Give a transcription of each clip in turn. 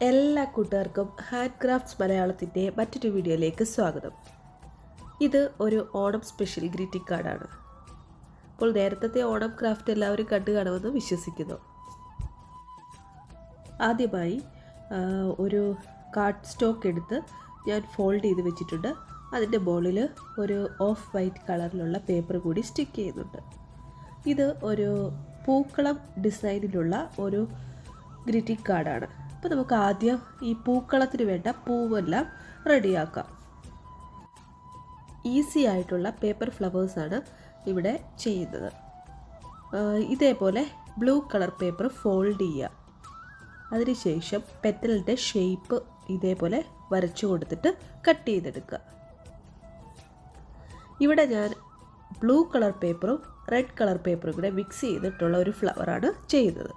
എല്ലാ കൂട്ടുകാർക്കും hand crafts മലയാളത്തിൻ്റെ മറ്റൊരു വീഡിയോയിലേക്ക് സ്വാഗതം. ഇത് ഒരു ഓണം സ്പെഷ്യൽ ഗ്രീറ്റിംഗ് കാർഡാണ്. അപ്പോൾ നേരത്തെ ഓണം ക്രാഫ്റ്റ് എല്ലാവരും കണ്ടു കാണുമെന്ന് വിശ്വസിക്കുന്നു. ആദ്യമായി ഒരു കാർഡ് സ്റ്റോക്ക് എടുത്ത് ഞാൻ ഫോൾഡ് ചെയ്ത് വെച്ചിട്ടുണ്ട്. അതിൻ്റെ മുകളിൽ ഒരു ഓഫ് വൈറ്റ് കളറിലുള്ള പേപ്പർ കൂടി സ്റ്റിക്ക് ചെയ്യുന്നുണ്ട്. ഇത് ഒരു പൂക്കളം ഡിസൈനിലുള്ള ഒരു ഗ്രീറ്റിംഗ് കാർഡാണ്. അപ്പോൾ നമുക്ക് ആദ്യം ഈ പൂക്കളത്തിന് വേണ്ട പൂവെല്ലാം റെഡിയാക്കാം. ഈസി ആയിട്ടുള്ള പേപ്പർ ഫ്ലവേഴ്സാണ് ഇവിടെ ചെയ്യുന്നത്. ഇതേപോലെ ബ്ലൂ കളർ പേപ്പർ ഫോൾഡ് ചെയ്യുക. അതിനുശേഷം പെറ്റലിൻ്റെ ഷേപ്പ് ഇതേപോലെ വരച്ചു കൊടുത്തിട്ട് കട്ട് ചെയ്തെടുക്കുക. ഇവിടെ ഞാൻ ബ്ലൂ കളർ പേപ്പറും റെഡ് കളർ പേപ്പറും കൂടെ മിക്സ് ചെയ്തിട്ടുള്ള ഒരു ഫ്ലവറാണ് ചെയ്യുന്നത്.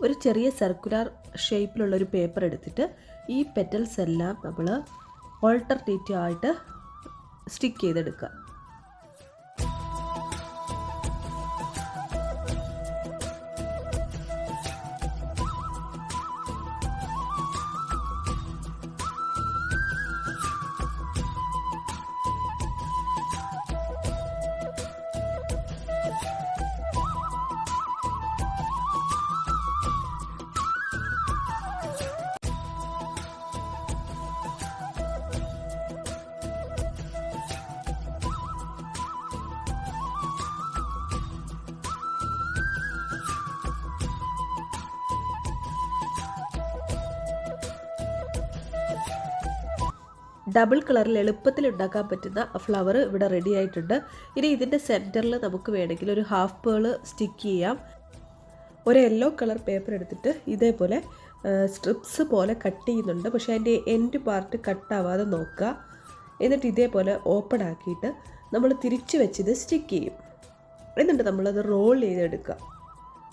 ഒരു ചെറിയ സർക്കുലർ ഷേപ്പിലുള്ളൊരു പേപ്പർ എടുത്തിട്ട് ഈ പെറ്റൽസ് എല്ലാം നമ്മൾ ഓൾട്ടർനേറ്റീവ് ആയിട്ട് സ്റ്റിക്ക് ചെയ്തെടുക്കുക. ഡബിൾ കളറിൽ എളുപ്പത്തിൽ ഉണ്ടാക്കാൻ പറ്റുന്ന ഫ്ലവർ ഇവിടെ റെഡി ആയിട്ടുണ്ട്. ഇനി ഇതിൻ്റെ സെൻറ്ററിൽ നമുക്ക് വേണമെങ്കിൽ ഒരു ഹാഫ് പേൾ സ്റ്റിക്ക് ചെയ്യാം. ഒരു യെല്ലോ കളർ പേപ്പർ എടുത്തിട്ട് ഇതേപോലെ സ്ട്രിപ്സ് പോലെ കട്ട് ചെയ്യുന്നുണ്ട്. പക്ഷേ അതിൻ്റെ എൻഡ് പാർട്ട് കട്ടാവാതെ നോക്കുക. എന്നിട്ട് ഇതേപോലെ ഓപ്പൺ ആക്കിയിട്ട് നമ്മൾ തിരിച്ച് വെച്ചിത് സ്റ്റിക്ക് ചെയ്യും. എന്നിട്ട് നമ്മളത് റോൾ ചെയ്തെടുക്കുക.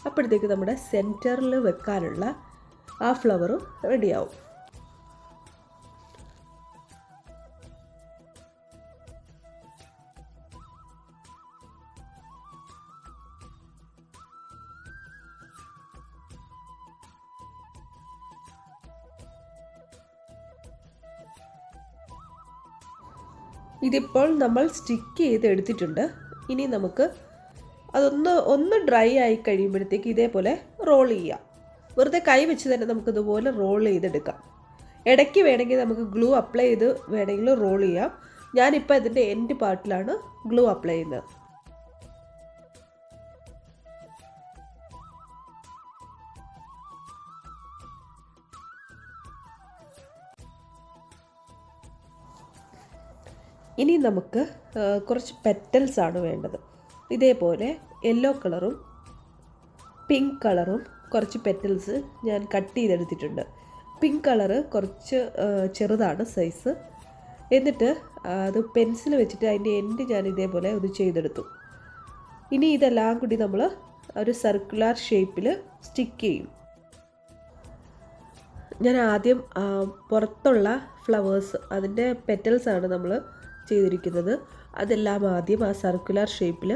അപ്പോഴത്തേക്ക് നമ്മുടെ സെൻറ്ററിൽ വെക്കാനുള്ള ആ ഫ്ലവർ റെഡിയാവും. ഇതിപ്പോൾ നമ്മൾ സ്റ്റിക്ക് ചെയ്ത് എടുത്തിട്ടുണ്ട്. ഇനി നമുക്ക് അതൊന്ന് ഡ്രൈ ആയി കഴിയുമ്പോഴത്തേക്ക് ഇതേപോലെ റോൾ ചെയ്യാം. വെറുതെ കൈ വെച്ച് തന്നെ നമുക്കിതുപോലെ റോൾ ചെയ്തെടുക്കാം. ഇടയ്ക്ക് വേണമെങ്കിൽ നമുക്ക് ഗ്ലൂ അപ്ലൈ ചെയ്ത് വേണമെങ്കിൽ റോൾ ചെയ്യാം. ഞാനിപ്പോൾ ഇതിൻ്റെ എൻഡ് പാർട്ടിലാണ് ഗ്ലൂ അപ്ലൈ ചെയ്യുന്നത്. ഇനി നമുക്ക് കുറച്ച് പെറ്റൽസ് ആണ് വേണ്ടത്. ഇതേപോലെ യെല്ലോ കളറും പിങ്ക് കളറും കുറച്ച് പെറ്റൽസ് ഞാൻ കട്ട് ചെയ്തെടുത്തിട്ടുണ്ട്. പിങ്ക് കളറ് കുറച്ച് ചെറുതാണ് സൈസ്. എന്നിട്ട് അത് പെൻസിൽ വെച്ചിട്ട് അതിൻ്റെ എൻഡ് ഞാൻ ഇതേപോലെ ഒന്ന് ചെയ്തെടുത്തു. ഇനി ഇതെല്ലാം കൂടി നമ്മൾ ഒരു സർക്കുലർ ഷേപ്പിൽ സ്റ്റിക്ക് ചെയ്യും. ഞാൻ ആദ്യം പുറത്തുള്ള ഫ്ലവേഴ്സ് അതിൻ്റെ പെറ്റൽസാണ് നമ്മൾ ചെയ്തിരിക്കുന്നത്. അതെല്ലാം ആദ്യം ആ സർക്കുലർ ഷേപ്പിൽ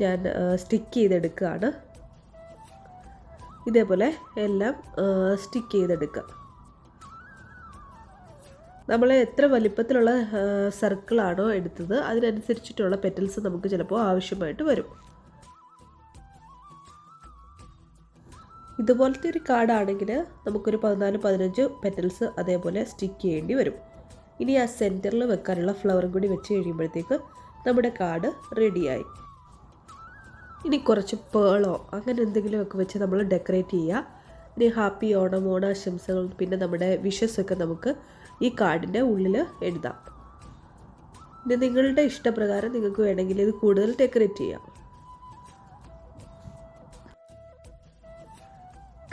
ഞാൻ സ്റ്റിക്ക് ചെയ്തെടുക്കുകയാണ്. ഇതേപോലെ എല്ലാം സ്റ്റിക്ക് ചെയ്തെടുക്കുക. നമ്മൾ എത്ര വലിപ്പത്തിലുള്ള സർക്കിളാണോ എടുത്തത് അതിനനുസരിച്ചിട്ടുള്ള പെറ്റൽസ് നമുക്ക് ചിലപ്പോൾ ആവശ്യമായിട്ട് വരും. ഇതുപോലത്തെ ഒരു കാർഡാണെങ്കിൽ നമുക്കൊരു 14-15 പെറ്റൽസ് അതേപോലെ സ്റ്റിക്ക് ചെയ്യേണ്ടി വരും. ഇനി ആ സെൻറ്ററിൽ വെക്കാനുള്ള ഫ്ലവറും കൂടി വെച്ച് കഴിയുമ്പോഴത്തേക്ക് നമ്മുടെ കാർഡ് റെഡിയായി. ഇനി കുറച്ച് പേളോ അങ്ങനെ എന്തെങ്കിലുമൊക്കെ വെച്ച് നമ്മൾ ഡെക്കറേറ്റ് ചെയ്യുക. ഇനി ഹാപ്പി ഓണം, ഓണാശംസകൾ, പിന്നെ നമ്മുടെ വിഷസൊക്കെ നമുക്ക് ഈ കാർഡിൻ്റെ ഉള്ളിൽ എഴുതാം. ഇനി നിങ്ങളുടെ ഇഷ്ടപ്രകാരം നിങ്ങൾക്ക് വേണമെങ്കിൽ ഇത് കൂടുതൽ ഡെക്കറേറ്റ് ചെയ്യാം.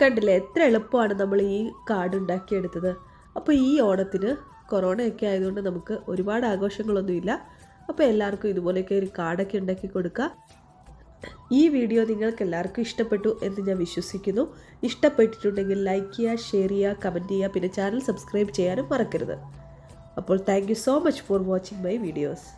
കണ്ടില്ലേ എത്ര എളുപ്പമാണ് നമ്മൾ ഈ കാർഡ് ഉണ്ടാക്കിയെടുത്തത്. അപ്പോൾ ഈ ഓണത്തിന് കൊറോണയൊക്കെ ആയതുകൊണ്ട് നമുക്ക് ഒരുപാട് ആഘോഷങ്ങളൊന്നുമില്ല. അപ്പോൾ എല്ലാവർക്കും ഇതുപോലെയൊക്കെ ഒരു കാർഡൊക്കെ ഉണ്ടാക്കി കൊടുക്കുക. ഈ വീഡിയോ നിങ്ങൾക്ക് എല്ലാവർക്കും ഇഷ്ടപ്പെട്ടു എന്ന് ഞാൻ വിശ്വസിക്കുന്നു. ഇഷ്ടപ്പെട്ടിട്ടുണ്ടെങ്കിൽ ലൈക്ക് ചെയ്യുക, ഷെയർ ചെയ്യുക, കമൻറ്റ് ചെയ്യുക, പിന്നെ ചാനൽ സബ്സ്ക്രൈബ് ചെയ്യാനും മറക്കരുത്. അപ്പോൾ thank you so much for watching my videos.